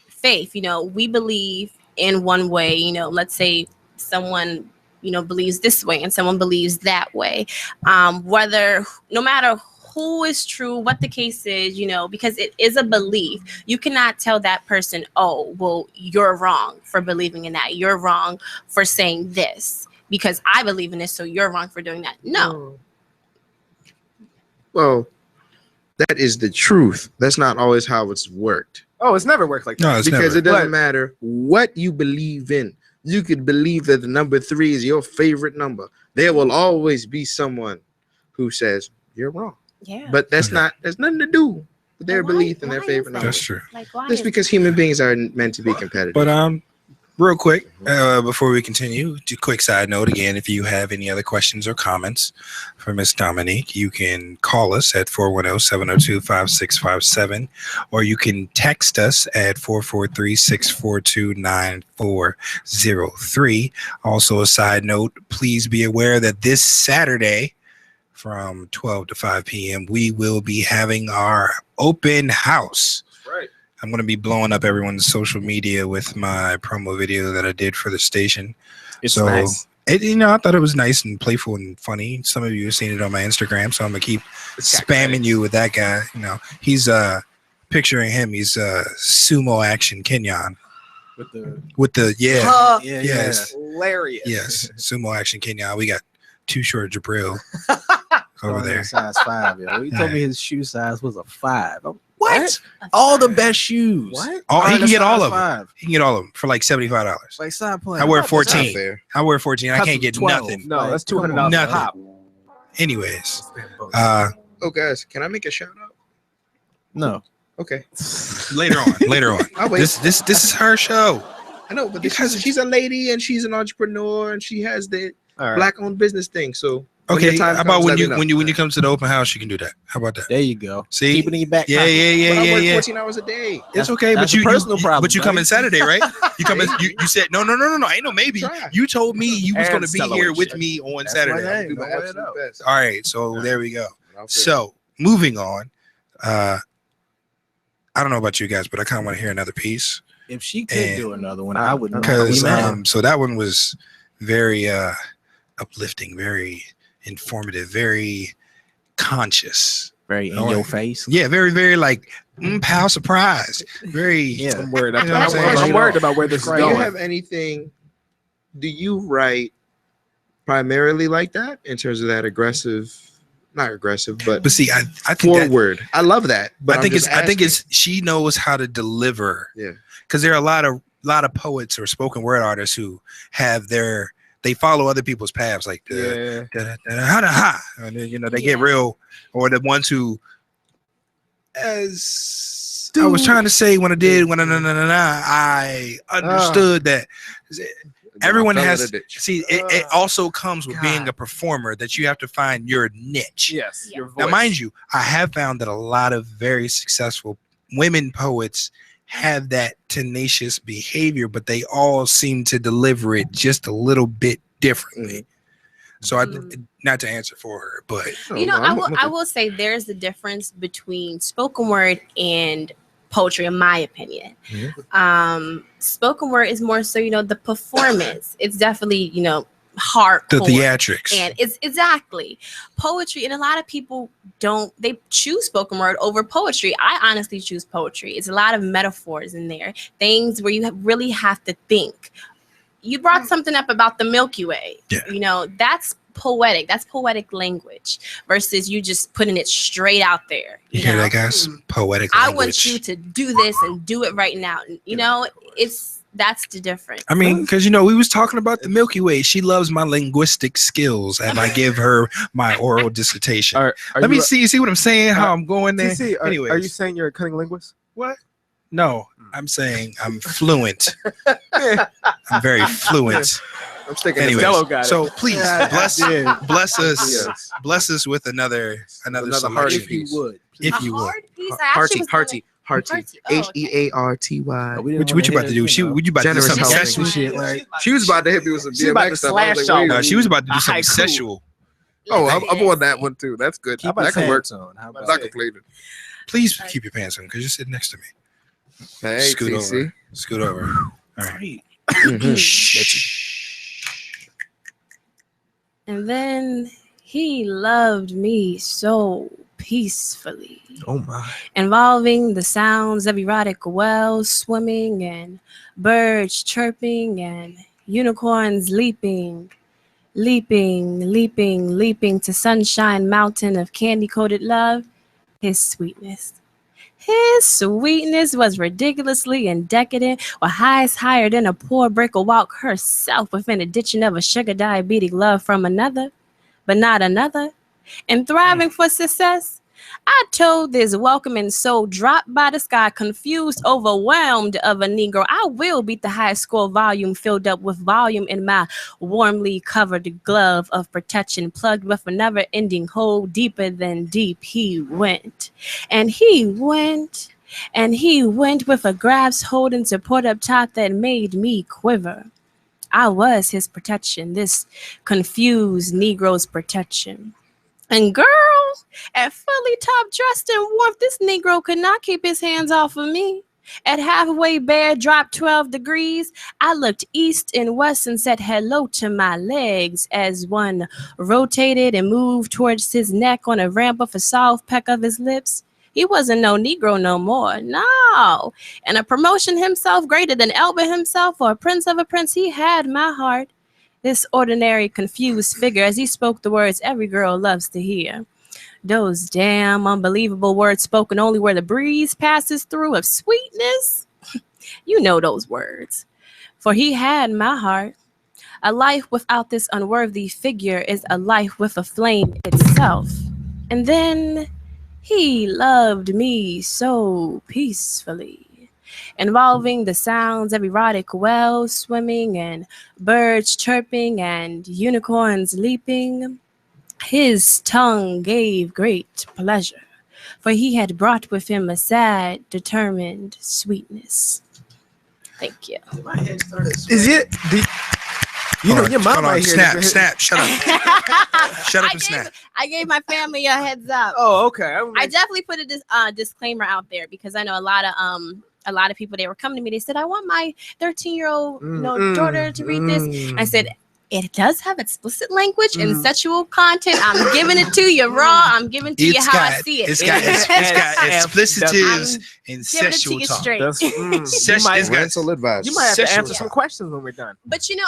faith. We believe in one way. Let's say someone believes this way and someone believes that way. Whether, no matter who is true, what the case is, because it is a belief. You cannot tell that person, oh, well, you're wrong for believing in that. You're wrong for saying this. because I believe in this, so you're wrong for doing that. No. Well, that is the truth. That's not always how it's worked. Oh, it's never worked like that. No, it's Because never. it doesn't matter what you believe in. You could believe that the number 3 is your favorite number. There will always be someone who says you're wrong. Yeah. But that's not. There's nothing to do with their belief in their favorite number. That's true. Like, why? Just because human beings are meant to be competitive. But real quick, before we continue, a quick side note again, if you have any other questions or comments for Miss Dominique, you can call us at 410-702-5657, or you can text us at 443-642-9403. Also, a side note, please be aware that this Saturday from 12 to 5 p.m., we will be having our open house. Right. I'm going to be blowing up everyone's social media with my promo video that I did for the station. It's nice. I thought it was nice and playful and funny. Some of you have seen it on my Instagram, so I'm going to keep spamming you with that guy. He's picturing him. He's sumo action Kenyon. With the yes. Hilarious. Yes, sumo action Kenyon. We got too short Jabril over there. Size 5, yo. He told me his shoe size was a 5. What? All the best shoes. What? He can get all of them. He can get all of them for like $75. Like, stop playing. I wear 14. I wear 14. I can't get 12. nothing. No, that's $200 Nothing. top. Anyways, oh, guys, can I make a shout out? No. Okay. Later on. I'll wait. This is her show. I know, but she's a lady and she's an entrepreneur and she has the black-owned business thing. So okay, how about when you come to the open house, you can do that. How about that? There you go. See, keep it in your back. Yeah. I work 14 hours a day. It's okay, but you personal problem. But you come in Saturday, right? You come in. You said no. Ain't no maybe. You told me you was going to be here with me on Saturday. All right, so there we go. So moving on. I don't know about you guys, but I kind of want to hear another piece. If she could do another one, I would. Because so that one was very uplifting, very informative, very conscious, very in your face. Yeah, very, very like pal surprise. Very. Yeah, I'm worried. I'm worried about where this is going. Do you have anything? Do you write primarily like that in terms of that aggressive? Not aggressive, but see, I think forward. I love that, but I think it's she knows how to deliver. Yeah, because there are a lot of poets or spoken word artists who have they follow other people's paths, like and then, they get real, or the ones who, as I was trying to say I understood that. Everyone has see. It also comes with being a performer that you have to find your niche. Yes, your voice. Now, mind you, I have found that a lot of very successful women poets have that tenacious behavior, but they all seem to deliver it just a little bit differently. So not to answer for her, but I will say there's a difference between spoken word and poetry, in my opinion. Spoken word is more so, the performance. It's definitely, hardcore. The theatrics. And it's exactly poetry. And a lot of people they choose spoken word over poetry. I honestly choose poetry. It's a lot of metaphors in there, things where you really have to think. You brought something up about the Milky Way. Yeah. That's poetic. That's poetic language versus you just putting it straight out there. You hear that, guys? Poetic language. I want you to do this and do it right now. That's the difference. I mean, because we was talking about the Milky Way. She loves my linguistic skills, and I give her my oral dissertation. Let me see. You see what I'm saying? How I'm going there. Are you saying you're a cunning linguist? What? No, I'm saying I'm fluent. I'm very fluent. I'm sticking. Anyways, Stello got it. so please bless us with another selection. If you would. Hearty. HEARTY. What you about to do? What you about to do something sexual? Shit, like, she was about to hit me with some DMX stuff. No, she was about to do something sexual. Oh, I'm on that one too. That's good. That can work. Not completed. Please keep your pants on because you're sitting next to me. Hey, Scoot over. All right. And then he loved me so peacefully. Oh my. Involving the sounds of erotic wells swimming and birds chirping and unicorns leaping Leaping, leaping, leaping to Sunshine Mountain of candy-coated love, his sweetness. His sweetness was ridiculously and decadent, or highest higher than a poor brick will walk herself within a ditching of a sugar diabetic love from another, but not another. And thriving for success, I told this welcoming soul dropped by the sky, confused, overwhelmed of a Negro. I will beat the highest score volume filled up with volume in my warmly covered glove of protection, plugged with a never-ending hole deeper than deep. He went, and he went, and he went with a grasp holding support up top that made me quiver. I was his protection, this confused Negro's protection. And girl, at fully top dressed in warmth, this Negro could not keep his hands off of me. At halfway bare, dropped 12 degrees, I looked east and west and said hello to my legs as one rotated and moved towards his neck on a ramp of a soft peck of his lips. He wasn't no Negro no more, no. And a promotion himself greater than Elba himself or a prince of a prince, he had my heart. This ordinary, confused figure as he spoke the words every girl loves to hear. Those damn unbelievable words spoken only where the breeze passes through of sweetness. You know those words. For he had my heart. A life without this unworthy figure is a life with a flame itself. And then he loved me so peacefully, involving the sounds of erotic wells swimming and birds chirping and unicorns leaping. His tongue gave great pleasure, for he had brought with him a sad, determined sweetness. Thank you. Is it? You know, your mom right here. Snap, shut up. Shut up and snap. I gave my family a heads up. Oh, okay. I definitely put a disclaimer out there because I know a lot of people, they were coming to me. They said, I want my 13-year-old daughter to read this. I said, it does have explicit language and sexual content. I'm giving it to you raw. I'm giving it to you how I see it. It's got explicitives and sexual talk. Rental advice. You might have to answer some questions when we're done. But you know,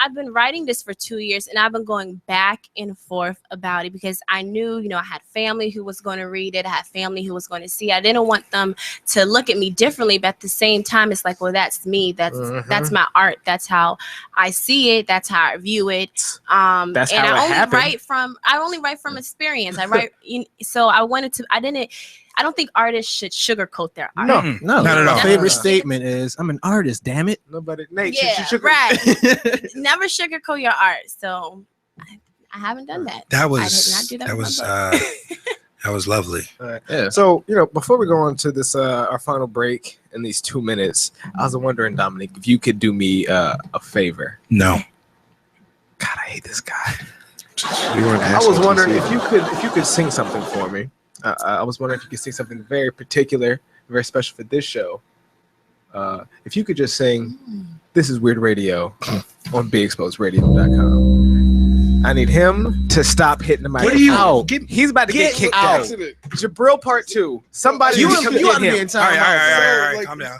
I've been writing this for 2 years and I've been going back and forth about it because I knew, you know, I had family who was going to read it. I had family who was going to see it. I didn't want them to look at me differently, but at the same time, it's like, well, that's me. That's my art. That's how I see it. That's how I view it. That's and how I only write from experience. I write so I don't think artists should sugarcoat their art. No, not at all. My favorite statement is, "I'm an artist, damn it." Nobody, Nate, right. Never sugarcoat your art. So I haven't done that. That was I did not do that. That was lovely. Yeah. So, you know, before we go on to this, our final break in these 2 minutes, I was wondering, Dominique, if you could do me a favor. No. God, I hate this guy. I was wondering if you could sing something for me. I was wondering if you could sing something very particular, very special for this show. If you could just sing, "This is Weird Radio" on BeExposedRadio.com. I need him to stop hitting the mic. What are you? Ow. He's about to get kicked out. Jabril Part 2. Somebody You come want get to be him. in time. All right. Calm down.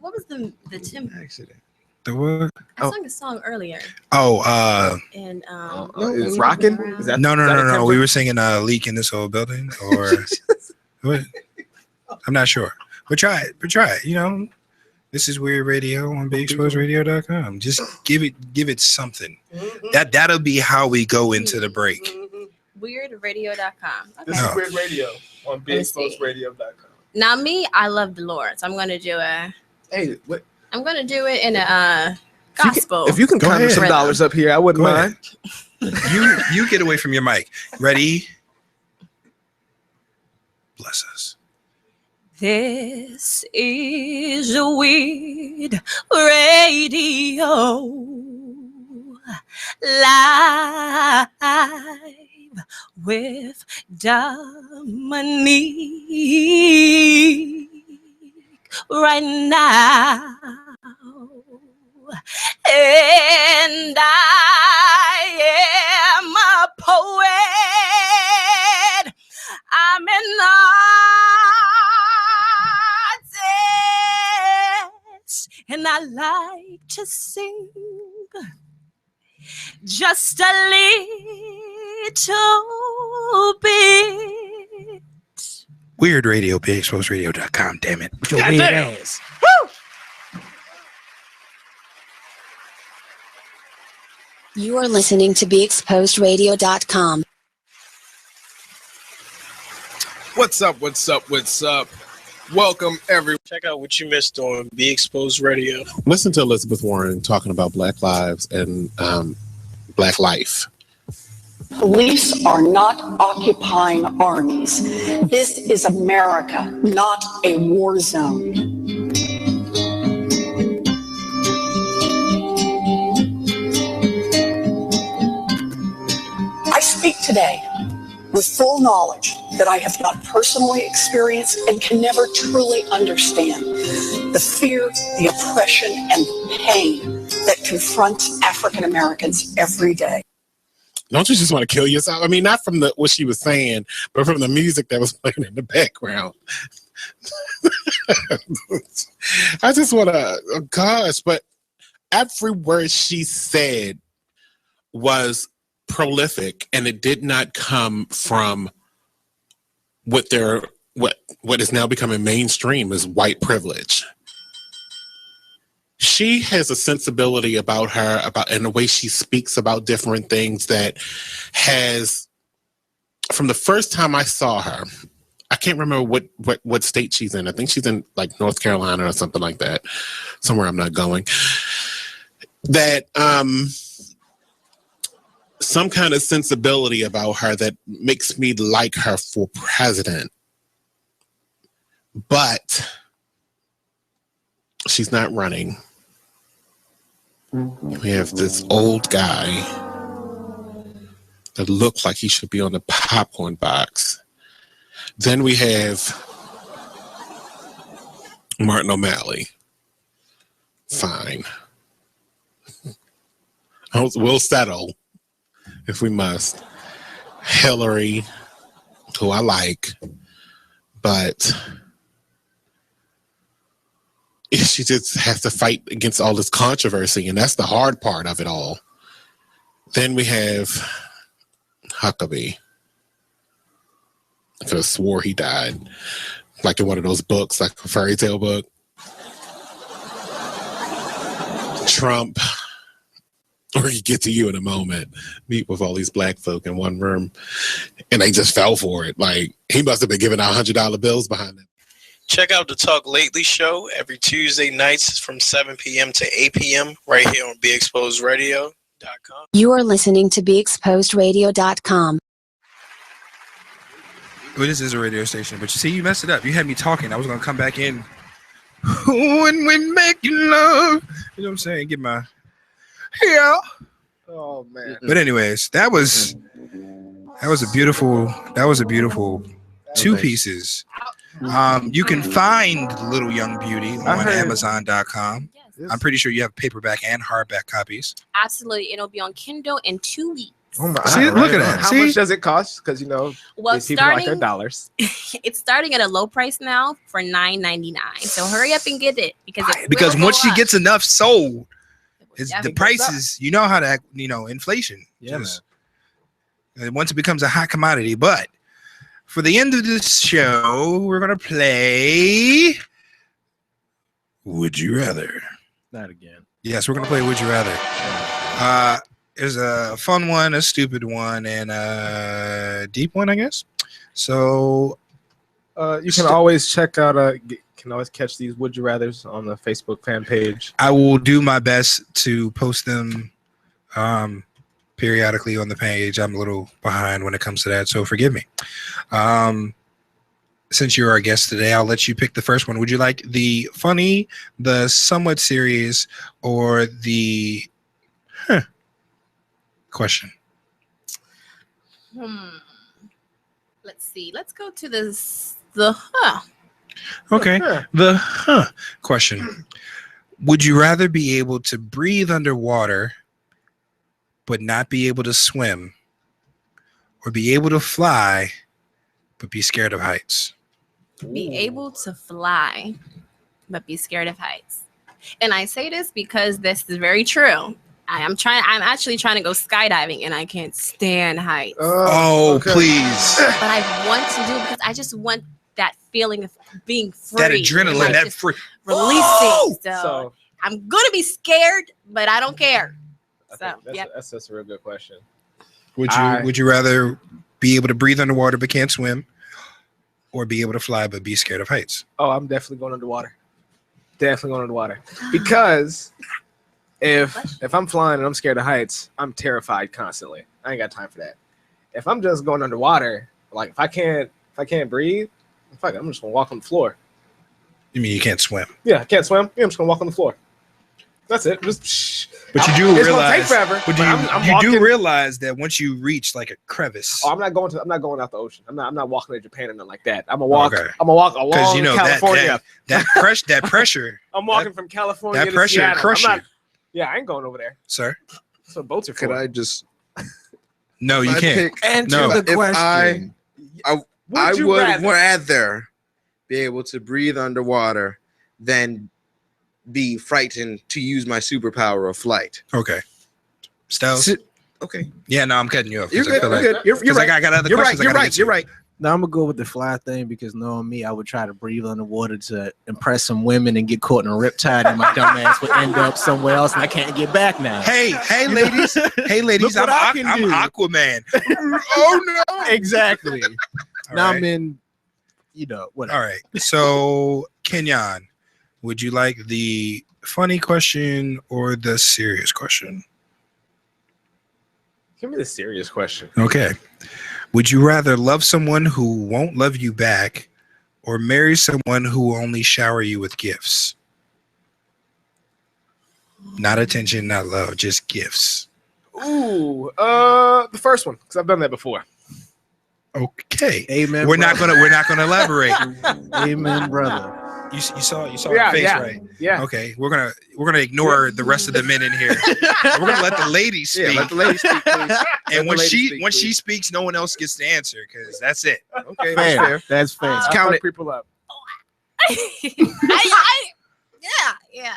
What was the Tim? Accident. The what? I sung a song earlier. And it's rocking. Is that no. We were singing "Leak in This Whole Building" or what? I'm not sure. But try it. You know, this is Weird Radio on BeExposedRadio.com. Just give it something. That'll be how we go into the break. WeirdRadio.com. Okay. This is Weird Radio on BeExposedRadio.com. Now me, I love the Lord, so I'm gonna do a. Hey, what? I'm gonna do it in a gospel. If you can conjure some dollars up here, I wouldn't mind. You get away from your mic. Ready? Bless us. This is a Weird Radio live with Dominique right now. And I am a poet. I'm an artist, and I like to sing. just a little bit. Weird Radio, BigExposedRadio.com. Damn it. With your weird ass. You are listening to BeExposedRadio.com. What's up? What's up? What's up? Welcome, everyone. Check out what you missed on Be Exposed Radio. Listen to Elizabeth Warren talking about Black lives and Black life. Police are not occupying armies. This is America, not a war zone. I speak today with full knowledge that I have not personally experienced and can never truly understand the fear, the oppression, and the pain that confronts African Americans every day. Don't you just want to kill yourself? I mean, not from what she was saying, but from the music that was playing in the background. I just want to, oh gosh, but every word she said was prolific, and it did not come from what is now becoming mainstream as white privilege. She has a sensibility about her, and the way she speaks about different things that has, from the first time I saw her, I can't remember what state she's in. I think she's in like North Carolina or something like that, somewhere I'm not going. That some kind of sensibility about her that makes me like her for president. But she's not running. We have this old guy that looks like he should be on the popcorn box. Then we have Martin O'Malley. Fine. We'll settle if we must. Hillary, who I like, but she just has to fight against all this controversy, and that's the hard part of it all. Then we have Huckabee. I could have swore he died, like in one of those books, like a fairy tale book. Trump, or he get to you in a moment, meet with all these black folk in one room, and they just fell for it. Like, he must have been giving out $100 bills behind them. Check out the Talk Lately show every Tuesday nights from 7 p.m. to 8 p.m. right here on BeExposedRadio.com. You are listening to BeExposedRadio.com. Well, this is a radio station, but you see, you messed it up. You had me talking. I was going to come back in. When we making love. You know what I'm saying? Get my... Yeah. Oh, man. But anyways, that was a beautiful two pieces. You can find Little Young Beauty on Amazon.com. Yes. I'm pretty sure you have paperback and hardback copies. Absolutely. It'll be on Kindle in 2 weeks. Oh my! See, look at that. How much does it cost? Because well, people like their dollars. It's starting at a low price now for $9.99. So hurry up and get it because once she gets enough sold, the prices. You know how that inflation. Yeah, man. Once it becomes a hot commodity, but. For the end of this show, we're going to play Would You Rather. Not again. Yes, we're going to play Would You Rather. There's a fun one, a stupid one, and a deep one, I guess. So you can always check out, can always catch these Would You Rathers on the Facebook fan page. I will do my best to post them periodically on the page. I'm a little behind when it comes to that, so forgive me. Since you're our guest today, I'll let you pick the first one. Would you like the funny, the somewhat serious, or the question? Let's see. Let's go to the Okay. The question. Would you rather be able to breathe underwater but not be able to swim, or be able to fly but be scared of heights? Be able to fly but be scared of heights. And I say this because this is very true. I'm actually trying to go skydiving, and I can't stand heights. Please. But I want to do it because I just want that feeling of being free. That adrenaline, that free. Releasing. So I'm gonna be scared, but I don't care. So That's a real good question. Would you rather be able to breathe underwater but can't swim, or be able to fly but be scared of heights? Oh, I'm definitely going underwater. Definitely going underwater. Because if I'm flying and I'm scared of heights, I'm terrified constantly. I ain't got time for that. If I'm just going underwater, like if I can't breathe, fuck it, I'm just gonna walk on the floor. You mean you can't swim? Yeah, I can't swim. Yeah, I'm just gonna walk on the floor. That's it. But you do it's realize. gonna take forever. But you do realize that once you reach like a crevice. Oh, I'm not going out the ocean. I'm not walking to Japan or nothing like that. I'm gonna walk. Okay. I'm gonna walk along California. That pressure. I'm walking from California. That pressure to crush you. Yeah, I ain't going over there, sir. That's what boats are for. Could I just? No, you can't. Answer the question. I would rather be able to breathe underwater than be frightened to use my superpower of flight. Okay. Stello? Okay. Yeah, no, I'm cutting you off. You're good. You're right. I got other questions. You're right. Now I'm gonna go with the fly thing because knowing me, I would try to breathe underwater to impress some women and get caught in a riptide, and my dumb ass would end up somewhere else, and I can't get back now. Hey, ladies, I'm Aquaman. Oh no! Exactly. Now right. I'm in. Whatever. All right. So Kenyon, would you like the funny question or the serious question? Give me the serious question. Okay. Would you rather love someone who won't love you back or marry someone who will only shower you with gifts? Not attention, not love, just gifts. Ooh, the first one, because I've done that before. Okay. Amen. We're not gonna elaborate. Amen, brother. You saw her face, right? Yeah. Okay. We're gonna ignore the rest of the men in here. We're gonna let the ladies speak. Yeah, let the ladies speak, please. And when she speaks, no one else gets to answer because that's it. Okay, fair. That's fair. Count it. People up. Yeah.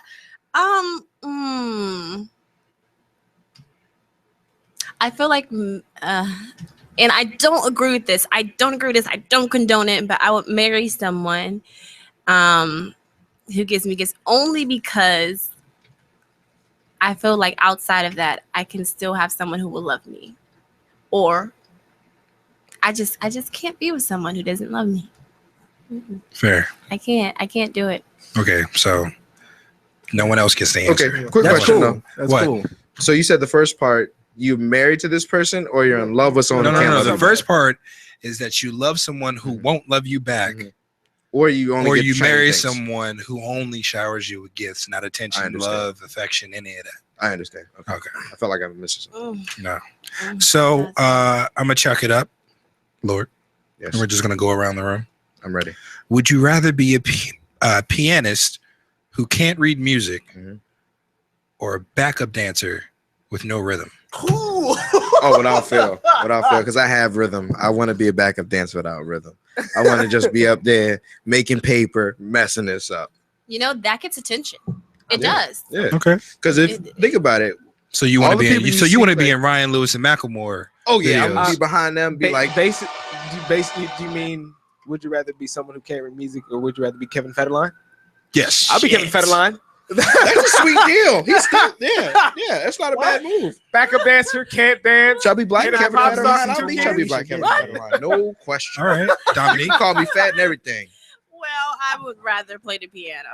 I feel like, and I don't agree with this. I don't condone it, but I would marry someone who gives me gifts only because I feel like outside of that, I can still have someone who will love me. Or I just can't be with someone who doesn't love me. Fair. I can't do it. Okay, so no one else gets the answer. Okay, quick question though. That's what? Cool. So you said the first part, you married to this person or you're in love with someone? No. The first part is that you love someone who won't love you back. Mm-hmm. Or you marry someone who only showers you with gifts, not attention, love, affection, any of that. I understand. Okay. I felt like I was missing something. No. So I'm gonna chuck it up, Lord. Yes. And we're just gonna go around the room. I'm ready. Would you rather be a pianist who can't read music, or a backup dancer with no rhythm? Oh, without fail, because I have rhythm. I want to be a backup dancer without rhythm. I want to just be up there making paper, messing this up. That gets attention. It does. Yeah. Okay. Because think about it. So you want to be so you want to be in Ryan Lewis and Macklemore? Oh yeah, I'm gonna be behind them. Be like, basically, do you mean would you rather be someone who can't read music, or would you rather be Kevin Federline? Yes, I'll be Kevin Federline. That's a sweet deal. He's still, yeah, that's not a bad move. Backup dancer, can't dance. Chubby black Kevin Federline. I'll be What? chubby black Kevin Federline. No question. All right, Dominique. You call me fat and everything. Well, I would rather play the piano.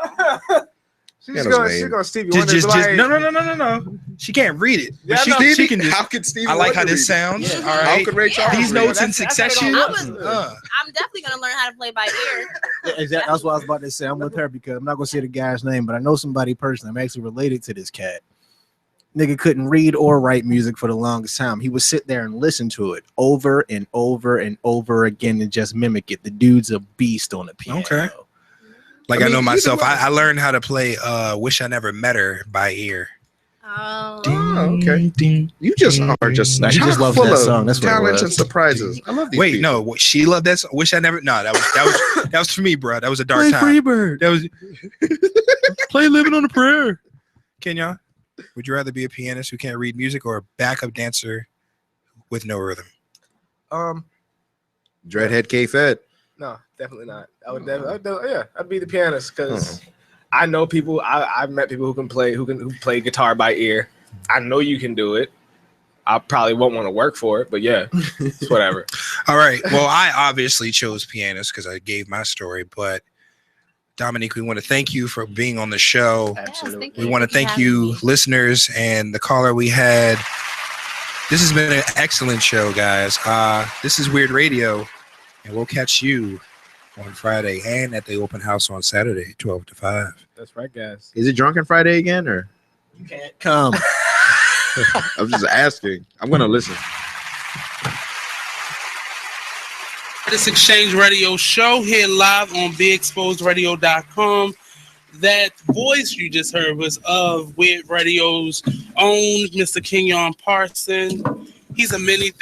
She's gonna Stevie Wonder. No. She can't read it. Yeah, she can just. How could Stevie? I like how Wonder this read it? sounds. Yeah. All right. How could Ray Charles These read it? notes in succession. I'm definitely gonna learn how to play by ear. Yeah, exactly. That's what I was about to say. I'm with her because I'm not gonna say the guy's name, but I know somebody personally. I'm actually related to this cat. Nigga couldn't read or write music for the longest time. He would sit there and listen to it over and over and over again and just mimic it. The dude's a beast on the piano. Okay. Like I know myself. I learned how to play "Wish I Never Met Her" by ear. Oh, okay. You just are just he just loves that song. That's what talents and surprises. I love these. Wait, no, she loved that song. Wish I never. No, that was for me, bro. That was a dark Play time. Freebird. That was play "Living on a Prayer." Kenyon. Would you rather be a pianist who can't read music or a backup dancer with no rhythm? Dreadhead K-Fed. No, definitely not. I'd be the pianist because I know people. I've met people who play guitar by ear. I know you can do it. I probably won't want to work for it, but yeah, it's whatever. All right. Well, I obviously chose pianist because I gave my story, but Dominique, we want to thank you for being on the show. Absolutely. We want to thank you, listeners, and the caller we had. This has been an excellent show, guys. This is Weird Radio, and we'll catch you on Friday and at the open house on Saturday, 12 to 5. That's right, guys. Is it Drunken Friday again, or? You can't come. I'm just asking. I'm going to listen. This Exchange Radio show here live on BeExposedRadio.com. That voice you just heard was of Weird Radio's own Mr. Kenyon Parson. He's a mini